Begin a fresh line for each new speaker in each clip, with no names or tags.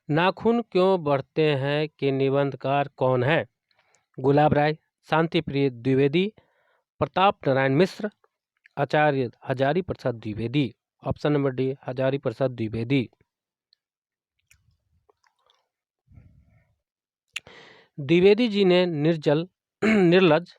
नाखून क्यों बढ़ते हैं के निबंधकार कौन है? गुलाब Rai, Shanti Priya Dwivedi, Pratap Narayan Mishra, Acharya Hazari Prasad Dwivedi. Option number D, Hazari Prasad Dwivedi. Dwivedi ji ने निर्लज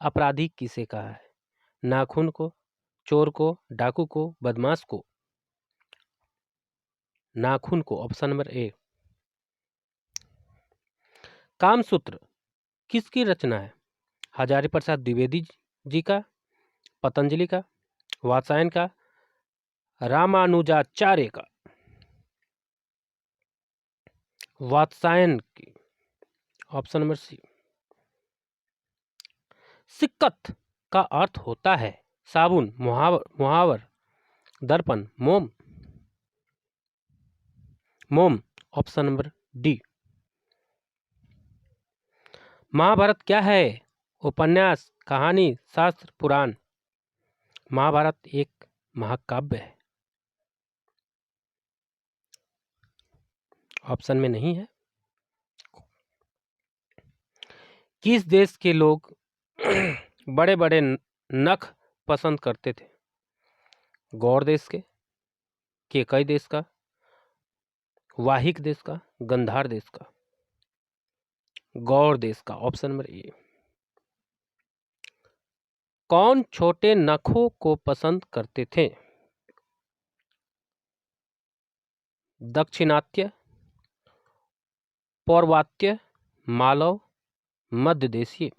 अपराधी किसे कहा है? नाखून को, चोर को, डाकू को, बदमाश को? नाखून को, ऑप्शन नंबर ए। कामसूत्र किसकी रचना है? हजारी प्रसाद द्विवेदी जी का, पतंजलि का, वात्स्यायन का, रामानुजाचार्य का? वात्स्यायन की, ऑप्शन नंबर सी। सिक्कत का अर्थ होता है साबुन, मुहावर, दर्पण, मोम? मोम, ऑप्शन नंबर डी। महाभारत क्या है? उपन्यास, कहानी, शास्त्र, पुराण? महाभारत एक महाकाव्य है। ऑप्शन में नहीं है। किस देश के लोग बड़े बड़े नख पसंद करते थे? गौड़ देश के, केकई देश का, वाहिक देश का, गंधार देश का? गौड़ देश का, ऑप्शन नंबर ए। कौन छोटे नखों को पसंद करते थे? दक्षिणात्य, पौर्वात्य, मालव, मध्य देशीय?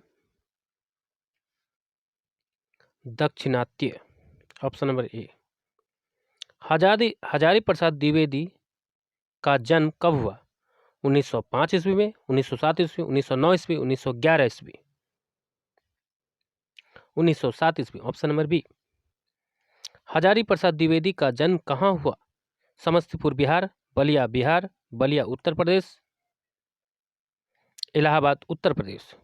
दक्षिणात्य, option number A. Hazari Prasad Dwivedi का जन्म कब हुआ? 1905 ईस्वी में, 1907 ईस्वी, 1909 ईस्वी, 1911 ईस्वी? 1907 ईस्वी, option number B. Hazari Prasad Dwivedi का जन्म कहाँ हुआ? समस्तीपुर बिहार, बलिया बिहार, बलिया उत्तर प्रदेश, इलाहाबाद उत्तर प्रदेश?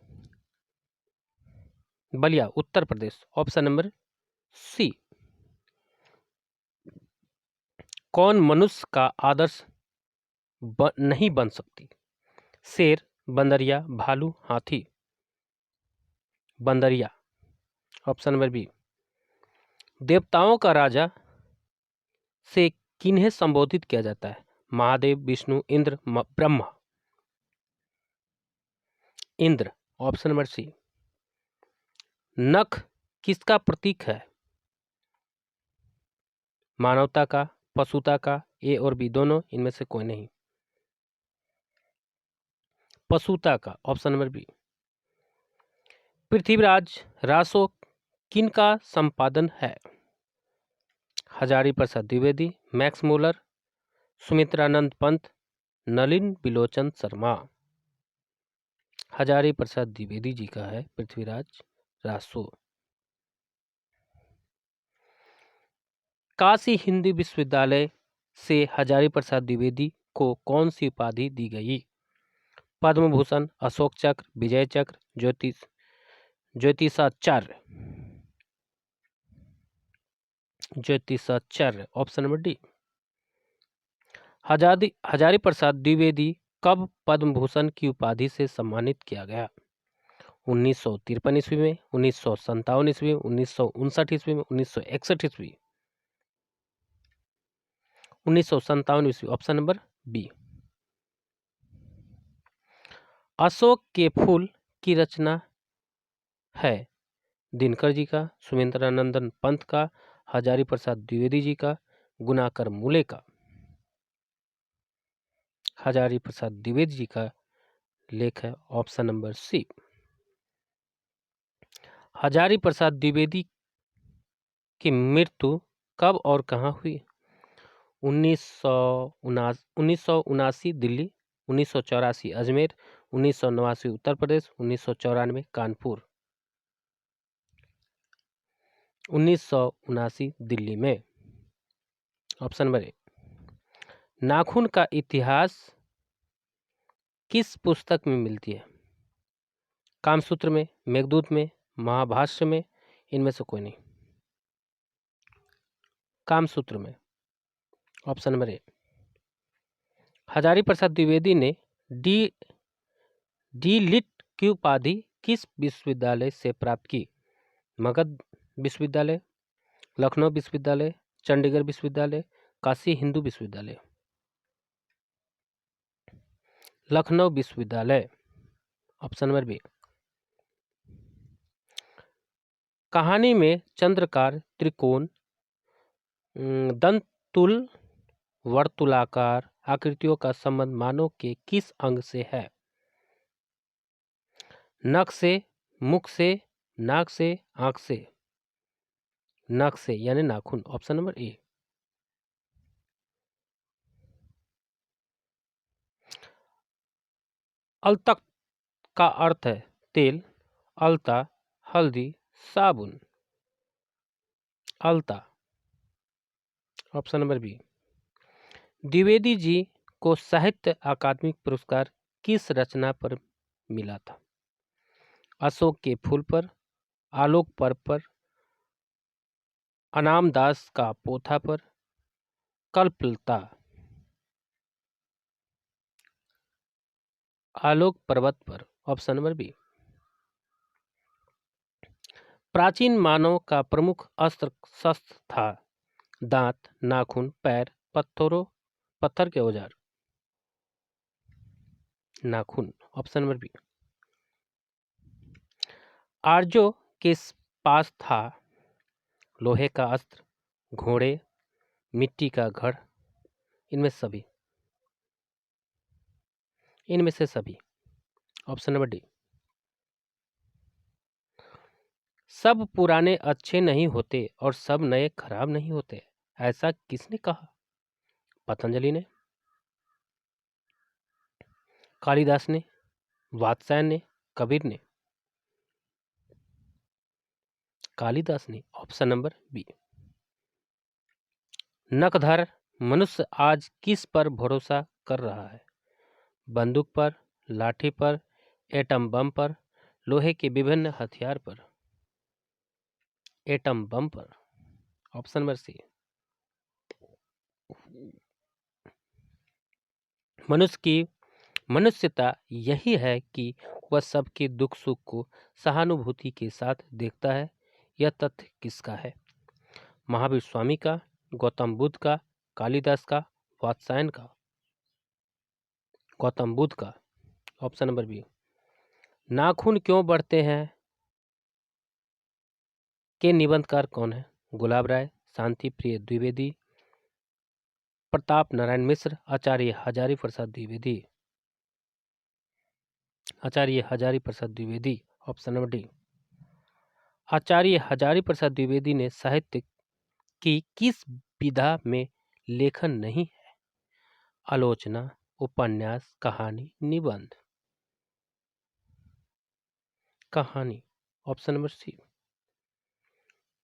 बलिया उत्तर प्रदेश, ऑप्शन नंबर सी। कौन मनुष्य का आदर्श नहीं बन सकती? शेर, बंदरिया, भालू, हाथी? बंदरिया, ऑप्शन नंबर बी। देवताओं का राजा से किन्हें संबोधित किया जाता है? Mahadev, Vishnu, Indra, Brahma? Indra, option number C. नख किसका प्रतीक है? मानवता का, पशुता का? ए और बी दोनों, इनमें से कोई नहीं। पशुता का, option number B. Prithviraj Raso किनका संपादन है? Hazari Prasad Dwivedi, Max Muller, Sumitranand Pant, Nalin Bilochan Sharma? हजारी प्रसाद द्विवेदी जी का है पृथ्वीराज रासो। काशी हिंदी विश्वविद्यालय से हजारी प्रसाद द्विवेदी को कौन सी उपाधि दी गई? पद्म भूषण, अशोक चक्र, विजय चक्र, ज्योतिषाचार्य? ज्योतिषाचार्य, option number D. Hazari Prasad Dwivedi कब पद्म भूषण की उपाधि से सम्मानित किया गया? 1953 ईस्वी में, 1957 ईस्वी में, 1959 ईस्वी में, 1961 ईस्वी? 1957 ईस्वी, ऑप्शन नंबर बी। अशोक के फूल की रचना है दिनकर जी का, सुमित्रानंदन पंत का, हजारी प्रसाद द्विवेदी जी का, गुणाकर मूले का? हजारी प्रसाद द्विवेदी जी का लेख है, ऑप्शन नंबर सी। हजारी प्रसाद द्विवेदी की मृत्यु कब और कहाँ हुई? 1979 दिल्ली, 1984 अजमेर, 1989 उत्तर प्रदेश, 1994 कानपुर? 1979 दिल्ली में, ऑप्शन नंबर ए। नाखून का इतिहास किस पुस्तक में मिलती है? कामसूत्र में, मेघदूत में, महाभाष्य में? इनमें से कोई नहीं। कामसूत्र में, option number A. Hazari Prasad Dwivedi ने डी लिट की उपाधि किस विश्वविद्यालय से प्राप्त की? मगध विश्वविद्यालय, लखनऊ विश्वविद्यालय, चंडीगढ़ विश्वविद्यालय, काशी हिंदू विश्वविद्यालय। लखनऊ विश्वविद्यालय, ऑप्शन नंबर बी। कहानी में चंद्रकार, त्रिकोण, दंतुल, वर्तुलाकार आकृतियों का संबंध मानव के किस अंग से है? नख से, मुख से, नाक से, आंख से? नख से यानी नाखून, ऑप्शन नंबर ए। अल्तक का अर्थ है तेल, अलता, हल्दी, साबुन। अलता, option number B. Dwivedi ji को साहित्य अकादमी पुरस्कार किस रचना पर मिला था? अशोक के फूल पर, आलोक पर्व पर, अनाम दास का पोथा पर, कल्पलता? आलोक पर्वत पर, ऑप्शन नंबर बी। प्राचीन मानव का प्रमुख अस्त्र शस्त्र था? दांत, नाखून, पैर, पत्थर के औजार? नाखून, ऑप्शन नंबर बी। आर्यों के पास था लोहे का अस्त्र, घोड़े, मिट्टी का घड़, इनमें से सभी, ऑप्शन नंबर डी। सब पुराने अच्छे नहीं होते और सब नए खराब नहीं होते, ऐसा किसने कहा? पतंजलि ने, कालिदास ने, वात्स्यायन ने, कबीर ने? कालिदास ने, ऑप्शन नंबर बी। नखधर मनुष्य आज किस पर भरोसा कर रहा है? बंदूक पर, लाठी पर, एटम बम पर, लोहे के विभिन्न हथियार पर? एटम बम पर, ऑप्शन नंबर सी। मनुष्य की मनुष्यता यही है कि वह सबके दुख सुख को सहानुभूति के साथ देखता है। यह तथ्य किसका है? महावीर स्वामी का, गौतम बुद्ध का, कालिदास का, वात्स्यायन का? गौतम बुद्ध का, ऑप्शन नंबर बी। नाखून क्यों बढ़ते हैं के निबंधकार कौन है? गुलाब राय, शांति प्रिय द्विवेदी, प्रताप नारायण मिश्र, आचार्य हजारी प्रसाद द्विवेदी? आचार्य Hazari Prasad Dwivedi, option number D. आचार्य हजारी प्रसाद द्विवेदी ने साहित्य की किस विधा में लेखन नहीं है? आलोचना, उपन्यास, कहानी, निबंध? कहानी, ऑप्शन नंबर सी।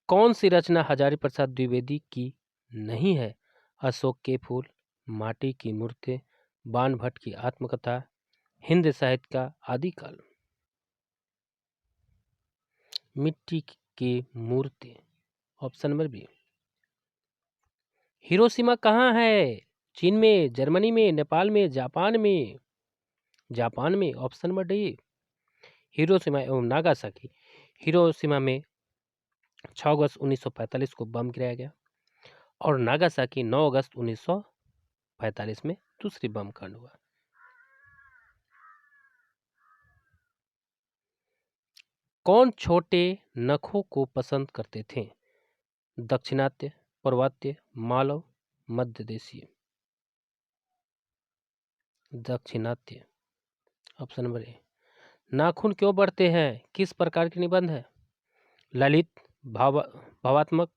कौन सी रचना हजारी प्रसाद द्विवेदी की नहीं है? अशोक के फूल, माटी की मूर्ति, बाण भट्ट की आत्मकथा, हिंद साहित्य का आदिकाल? मिट्टी की मूर्ति, ऑप्शन नंबर बी। हिरोशिमा कहाँ है? चीन में, जर्मनी में, नेपाल में, जापान में? जापान में, ऑप्शन नंबर डी। हिरोशिमा एवं नागासाकी। हिरोशिमा में 6 अगस्त 1945 को बम गिराया गया और नागासाकी 9 अगस्त 1945 में दूसरी बम कांड हुआ। कौन छोटे नखों को पसंद करते थे? दक्षिणात्य, पूर्वात्य, मालव, मध्य देशीय? दक्षिणात्य, ऑप्शन नंबर ए। नाखून क्यों बढ़ते हैं किस प्रकार के निबंध है? ललित, भावात्मक,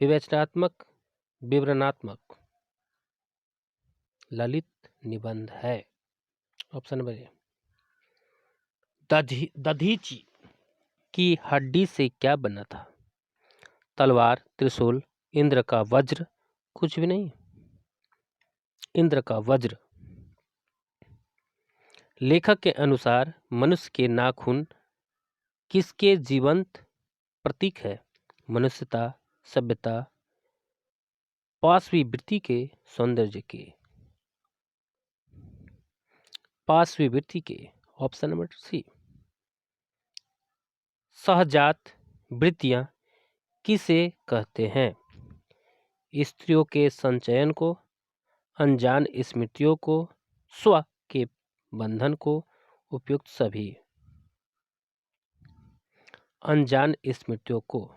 विवेचनात्मक, विवरणात्मक? ललित निबंध है, ऑप्शन नंबर ए। दधीची की हड्डी से क्या बना था? तलवार, त्रिशूल, इंद्र का वज्र? कुछ भी नहीं, इंद्र का वज्र। लेखक के अनुसार मनुष्य के नाखून किसके जीवंत प्रतीक है? मनुष्यता, सभ्यता, पाशवी वृत्ति के, सौंदर्य के? पार्श्ववृत्ति के। ऑप्शन नंबर सी। सहजात वृत्तियां किसे कहते हैं? स्त्रियों के संचयन को, अनजान स्मृतियों को, स्व के बंधन को, उपयुक्त सभी। अनजान स्मृतियों को।